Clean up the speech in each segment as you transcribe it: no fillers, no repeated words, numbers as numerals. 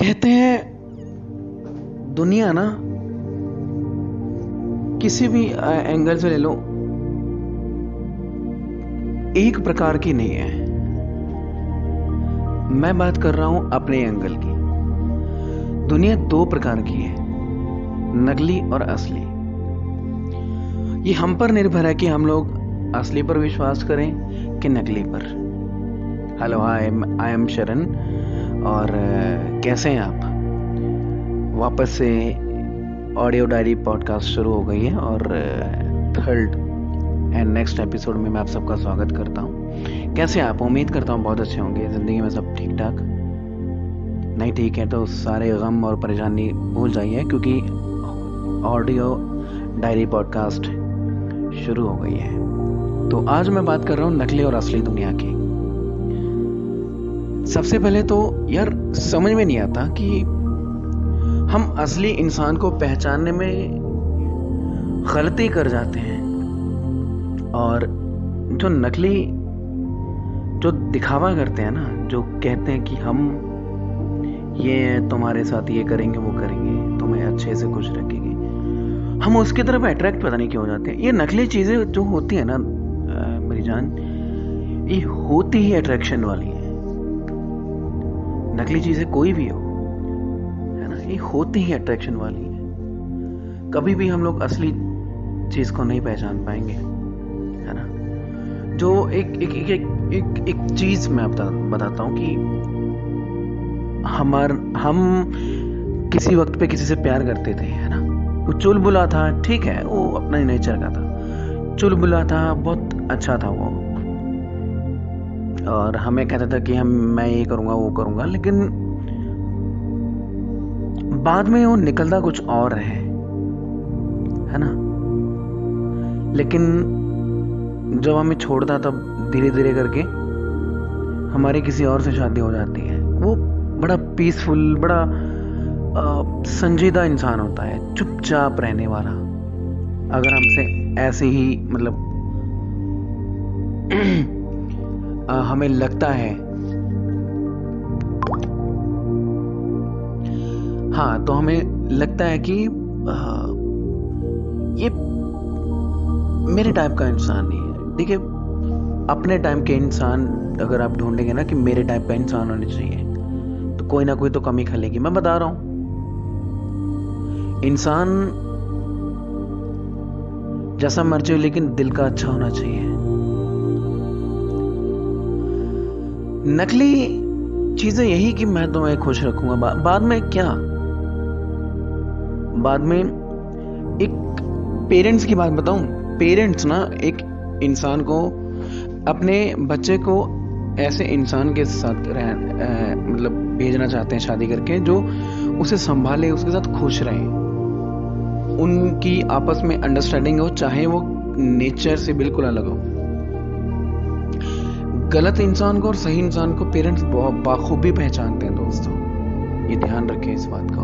कहते हैं दुनिया ना किसी भी एंगल से ले लो एक प्रकार की नहीं है। मैं बात कर रहा हूं अपने एंगल की। दुनिया दो प्रकार की है, नकली और असली। ये हम पर निर्भर है कि हम लोग असली पर विश्वास करें कि नकली पर। हेलो, आई एम शरण और कैसे हैं आप? वापस से ऑडियो डायरी पॉडकास्ट शुरू हो गई है और थर्ड एंड नेक्स्ट एपिसोड में मैं आप सबका स्वागत करता हूँ। कैसे आप? उम्मीद करता हूँ बहुत अच्छे होंगे। ज़िंदगी में सब ठीक ठाक? नहीं ठीक है तो सारे गम और परेशानी भूल जाइए, क्योंकि ऑडियो डायरी पॉडकास्ट शुरू हो गई है। तो आज मैं बात कर रहा हूँ नकली और असली दुनिया की। सबसे पहले तो यार समझ में नहीं आता कि हम असली इंसान को पहचानने में गलती कर जाते हैं और जो नकली जो दिखावा करते हैं ना, जो कहते हैं कि हम ये तुम्हारे साथ ये करेंगे वो करेंगे, तुम्हें अच्छे से खुश रखेंगे, हम उसकी तरफ अट्रैक्ट पता नहीं क्यों हो जाते हैं। ये नकली चीजें जो होती है ना मेरी जान, ये होती ही अट्रैक्शन वाली है। नकली चीजें कोई भी हो, है ना, ये होती ही अट्रैक्शन वाली है। कभी भी हम लोग असली चीज को नहीं पहचान पाएंगे, है ना। जो एक चीज मैं बताता हूँ कि हम किसी वक्त पे किसी से प्यार करते थे, है ना। वो चुलबुला था, ठीक है, वो अपना ही नेचर का था, चुलबुला था, बहुत अच्छा था वो, और हमें कहता था कि मैं ये करूंगा वो करूंगा, लेकिन बाद में वो निकलता कुछ और है ना। लेकिन जब हमें छोड़ता तब धीरे धीरे करके हमारी किसी और से शादी हो जाती है। वो बड़ा पीसफुल, बड़ा संजीदा इंसान होता है, चुपचाप रहने वाला। अगर हमसे ऐसे ही मतलब हमें लगता है, हाँ, तो हमें लगता है कि ये मेरे टाइप का इंसान नहीं है। देखिए, अपने टाइप के इंसान अगर आप ढूंढेंगे ना कि मेरे टाइप का इंसान होने चाहिए, तो कोई ना कोई तो कमी खलेगी। मैं बता रहा हूं, इंसान जैसा मर्जी हो लेकिन दिल का अच्छा होना चाहिए। नकली चीजें यही कि मैं तुम्हें खुश रखूंगा, बाद में क्या, बाद में एक पेरेंट्स की बात बताऊं। पेरेंट्स ना एक इंसान को, अपने बच्चे को ऐसे इंसान के साथ मतलब भेजना चाहते हैं शादी करके, जो उसे संभाले, उसके साथ खुश रहे, उनकी आपस में अंडरस्टैंडिंग हो, चाहे वो नेचर से बिल्कुल अलग हो। गलत इंसान को और सही इंसान को पेरेंट्स बाखूबी पहचानते हैं दोस्तों, ये ध्यान रखें इस बात का।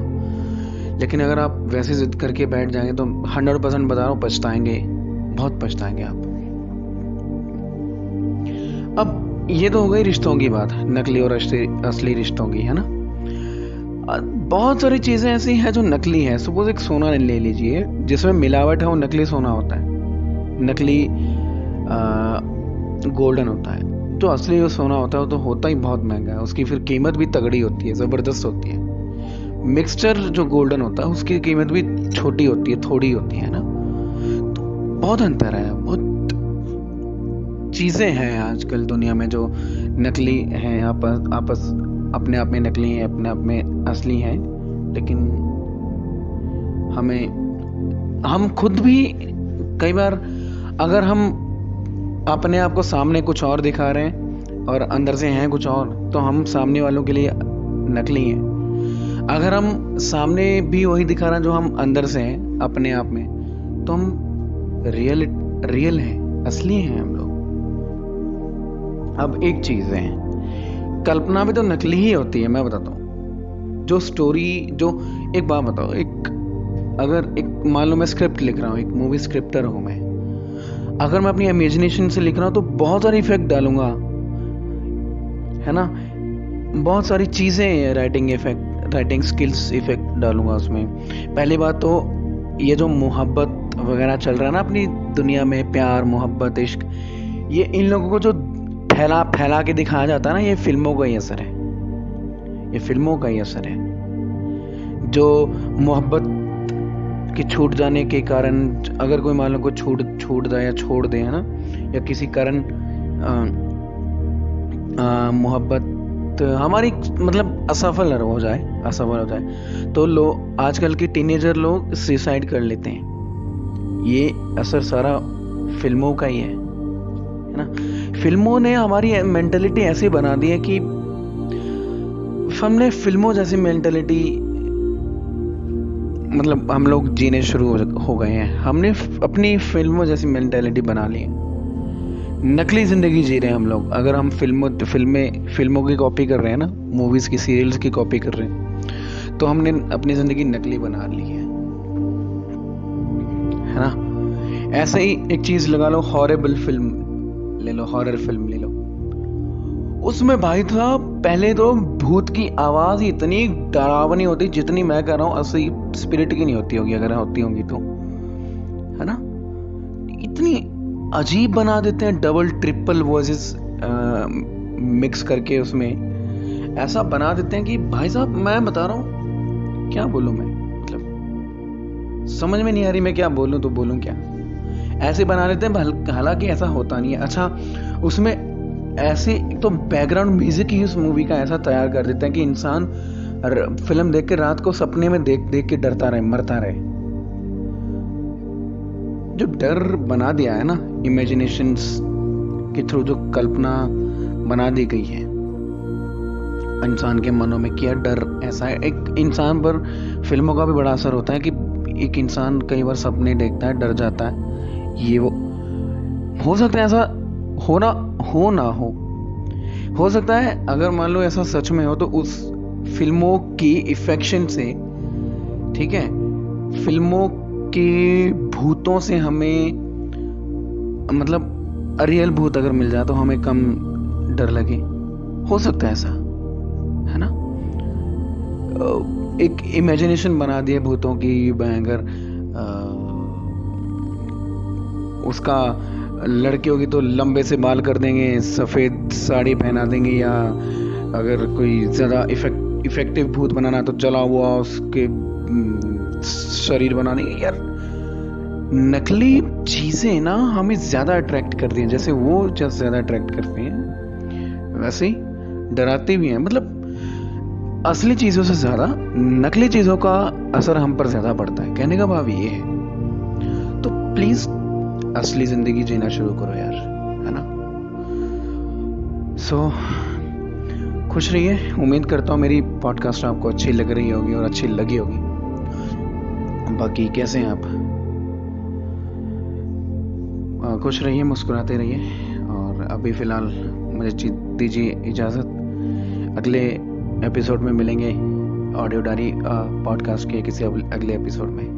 लेकिन अगर आप वैसे जिद करके बैठ जाएंगे तो 100% बता रहा हूं, पछताएंगे, बहुत पछताएंगे आप। अब ये तो हो गई रिश्तों की बात, नकली और असली रिश्तों की, है ना। बहुत सारी चीजें ऐसी हैं जो नकली है। सपोज एक सोना ले लीजिए, जिसमें मिलावट है, वो नकली सोना होता है, नकली गोल्डन होता है। जो असली जो सोना होता है वो तो होता ही बहुत महंगा है, उसकी फिर कीमत भी तगड़ी होती है, जबरदस्त होती है। मिक्सचर जो गोल्डन होता है उसकी कीमत भी छोटी होती है, थोड़ी होती है ना। तो बहुत अंतर है, बहुत चीजें हैं आजकल दुनिया में जो नकली हैं, आपस अपने आप में नकली हैं, अपने आप में असली हैं। लेकिन हम खुद भी कई बार, अगर हम अपने आप को सामने कुछ और दिखा रहे हैं और अंदर से हैं कुछ और, तो हम सामने वालों के लिए नकली हैं। अगर हम सामने भी वही दिखा रहे हैं जो हम अंदर से हैं अपने आप में, तो हम रियल हैं, असली हैं हम लोग। अब एक चीज है, कल्पना भी तो नकली ही होती है। मैं बताता हूँ, जो स्टोरी, जो एक बात बताओ, अगर मान लो मैं स्क्रिप्ट लिख रहा हूँ, एक मूवी स्क्रिप्टर हूँ मैं, अगर मैं अपनी इमेजिनेशन से लिख रहा हूँ तो बहुत सारे इफेक्ट डालूंगा, है ना, बहुत सारी चीजें, writing effect, writing skills effect डालूंगा उसमें। पहली बात तो ये जो मोहब्बत वगैरह चल रहा है ना अपनी दुनिया में, प्यार मोहब्बत इश्क, ये इन लोगों को जो फैला फैला के दिखाया जाता है ना, ये फिल्मों का ही असर है, ये फिल्मों का ही असर है। जो मोहब्बत कि छूट जाने के कारण, अगर कोई मान लो को छूट जाए या छोड़ दे, है ना, या किसी कारण मोहब्बत हमारी मतलब असफल हो जाए, तो लोग आजकल के टीनेजर लोग सुसाइड कर लेते हैं। ये असर सारा फिल्मों का ही है ना। फिल्मों ने हमारी मेंटलिटी ऐसी बना दी है कि हमने फिल्मों जैसी मेंटलिटी, मतलब हम लोग जीने शुरू हो गए हैं। हमने अपनी फिल्मों जैसी मेंटालिटी बना ली है, नकली जिंदगी जी रहे हैं हम लोग। अगर हम फिल्मों की कॉपी कर रहे हैं ना, मूवीज की, सीरियल्स की कॉपी कर रहे हैं, तो हमने अपनी जिंदगी नकली बना ली है ना। ऐसे ही एक चीज लगा लो, हॉरेबल फिल्म ले लो, हॉरर फिल्म ले लो, उसमें भाई साहब पहले तो भूत की आवाज ही इतनी डरावनी होती, जितनी मैं कह रहा हूँ असली स्पिरिट की नहीं होती होगी, अगर होती होंगी तो, है ना। इतनी अजीब बना देते हैं, डबल ट्रिपल वॉइसेस मिक्स करके उसमें ऐसा बना देते हैं कि भाई साहब मैं बता रहा हूँ, क्या बोलूं मैं, मतलब समझ में नहीं आ रही मैं क्या बोलूं, तो बोलूं क्या। ऐसे बना देते हैं, हालांकि ऐसा होता नहीं है। अच्छा, उसमें ऐसे तो बैकग्राउंड म्यूजिक ही उस मूवी का ऐसा तैयार कर देते हैं कि इंसान फिल्म देख के रात को सपने में देख के डरता रहे, मरता रहे। जो डर बना दिया है ना इमेजिनेशंस के थ्रू, जो कल्पना बना दी गई है इंसान के मनों में, किया डर ऐसा है। एक इंसान पर फिल्मों का भी बड़ा असर होता है कि एक इंसान कई बार सपने देखता है, डर जाता है। ये वो हो सकता है, ऐसा हो सकता है। अगर मान लो ऐसा सच में हो, तो उस फिल्मों की इफेक्शन से, ठीक है, फिल्मों के भूतों से हमें, मतलब रियल भूत अगर मिल जाए तो हमें कम डर लगे, हो सकता है ऐसा, है ना। एक इमेजिनेशन बना दिए भूतों की भयंकर। उसका लड़की होगी तो लंबे से बाल कर देंगे, सफेद साड़ी पहना देंगे, या अगर कोई ज्यादा इफेक्टिव भूत बनाना तो जला हुआ उसके शरीर बना देंगे। यार नकली चीजें ना हमें ज्यादा अट्रैक्ट करती हैं, जैसे वो ज्यादा अट्रैक्ट करती हैं, वैसे ही डराती भी हैं। मतलब असली चीजों से ज्यादा नकली चीजों का असर हम पर ज्यादा पड़ता है। कहने का भाव ये है, तो प्लीज असली जिंदगी जीना शुरू करो यार, है ना। सो खुश रहिए। उम्मीद करता हूँ मेरी पॉडकास्ट आपको अच्छी लग रही होगी और अच्छी लगी होगी। बाकी कैसे हैं आप? खुश रहिए, मुस्कुराते रहिए, और अभी फिलहाल मुझे दीजिए इजाज़त। अगले एपिसोड में मिलेंगे, ऑडियो डायरी पॉडकास्ट के किसी अगले एपिसोड में।